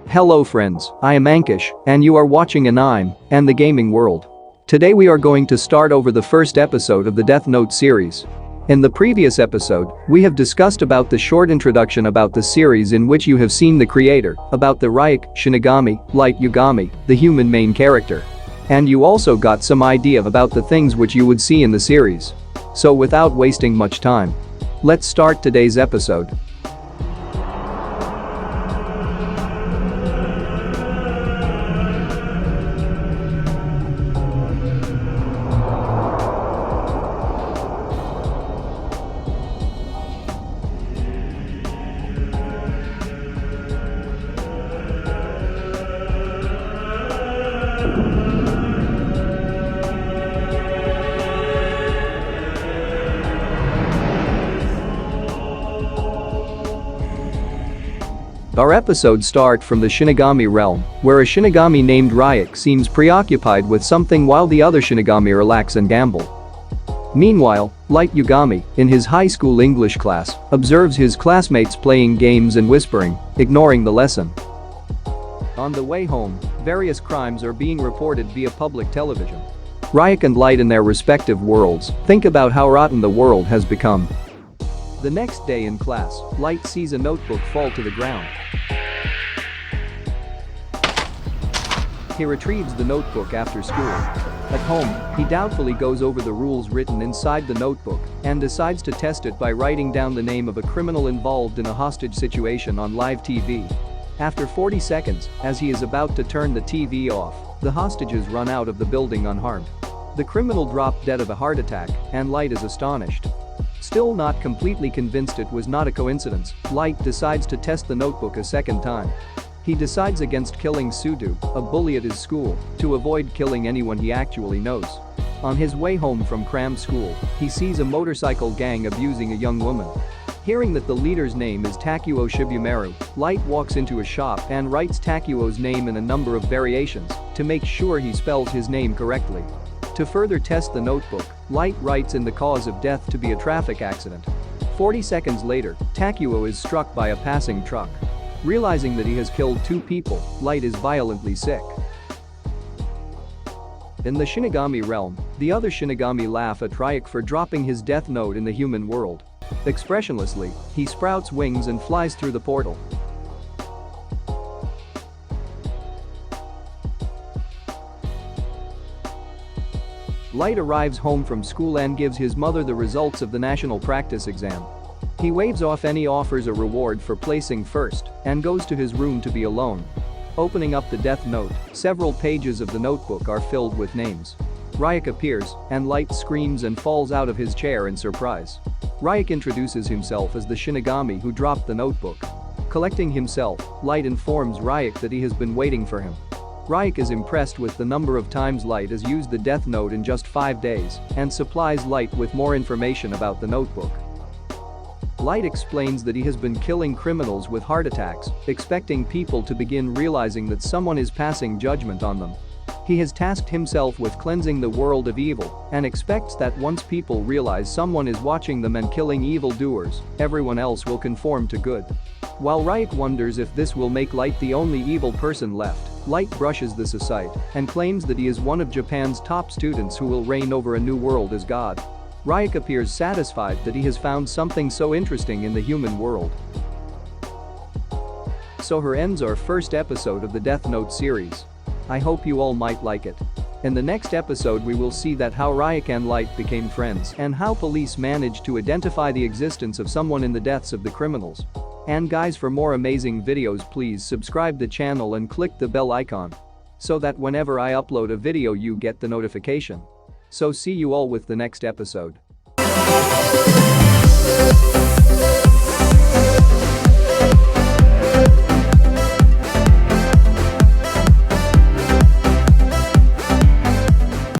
Hello friends, I am Ankush, and you are watching Anime and the Gaming World. Today we are going to start over the first episode of the Death Note series. In the previous episode, we have discussed about the short introduction about the series in which you have seen the creator, about the Ryuk, Shinigami, Light Yagami, the human main character. And you also got some idea about the things which you would see in the series. So without wasting much time, let's start today's episode. Our episode starts from the Shinigami realm, where a Shinigami named Ryuk seems preoccupied with something while the other Shinigami relax and gamble. Meanwhile, Light Yagami, in his high school English class, observes his classmates playing games and whispering, ignoring the lesson. On the way home, various crimes are being reported via public television. Ryuk and Light in their respective worlds think about how rotten the world has become. The next day in class, Light sees a notebook fall to the ground. He retrieves the notebook after school. At home, he doubtfully goes over the rules written inside the notebook and decides to test it by writing down the name of a criminal involved in a hostage situation on live TV. After 40 seconds, as he is about to turn the TV off, the hostages run out of the building unharmed. The criminal dropped dead of a heart attack, and Light is astonished. Still not completely convinced it was not a coincidence, Light decides to test the notebook a second time. He decides against killing Sudu, a bully at his school, to avoid killing anyone he actually knows. On his way home from cram school, he sees a motorcycle gang abusing a young woman. Hearing that the leader's name is Takuo Shibumaru, Light walks into a shop and writes Takuo's name in a number of variations to make sure he spells his name correctly. To further test the notebook, Light writes in the cause of death to be a traffic accident. 40 seconds later, Takuo is struck by a passing truck. Realizing that he has killed 2 people, Light is violently sick. In the Shinigami realm, the other Shinigami laugh at Ryuk for dropping his death note in the human world. Expressionlessly, he sprouts wings and flies through the portal. Light arrives home from school and gives his mother the results of the national practice exam. He waves off any offers a reward for placing first and goes to his room to be alone. Opening up the death note, several pages of the notebook are filled with names. Ryuk appears, and Light screams and falls out of his chair in surprise. Ryuk introduces himself as the Shinigami who dropped the notebook. Collecting himself, Light informs Ryuk that he has been waiting for him. Ryuk is impressed with the number of times Light has used the death note in just 5 days and supplies Light with more information about the notebook. Light explains that he has been killing criminals with heart attacks, expecting people to begin realizing that someone is passing judgment on them. He has tasked himself with cleansing the world of evil and expects that once people realize someone is watching them and killing evildoers, everyone else will conform to good. While Ryuk wonders if this will make Light the only evil person left, Light brushes this aside and claims that he is one of Japan's top students who will reign over a new world as God. Ryuk appears satisfied that he has found something so interesting in the human world. So here ends our first episode of the Death Note series. I hope you all might like it. In the next episode we will see that how Ryuk and Light became friends and how police managed to identify the existence of someone in the deaths of the criminals. And guys, for more amazing videos please subscribe the channel and click the bell icon so that whenever I upload a video you get the notification. So see you all with the next episode.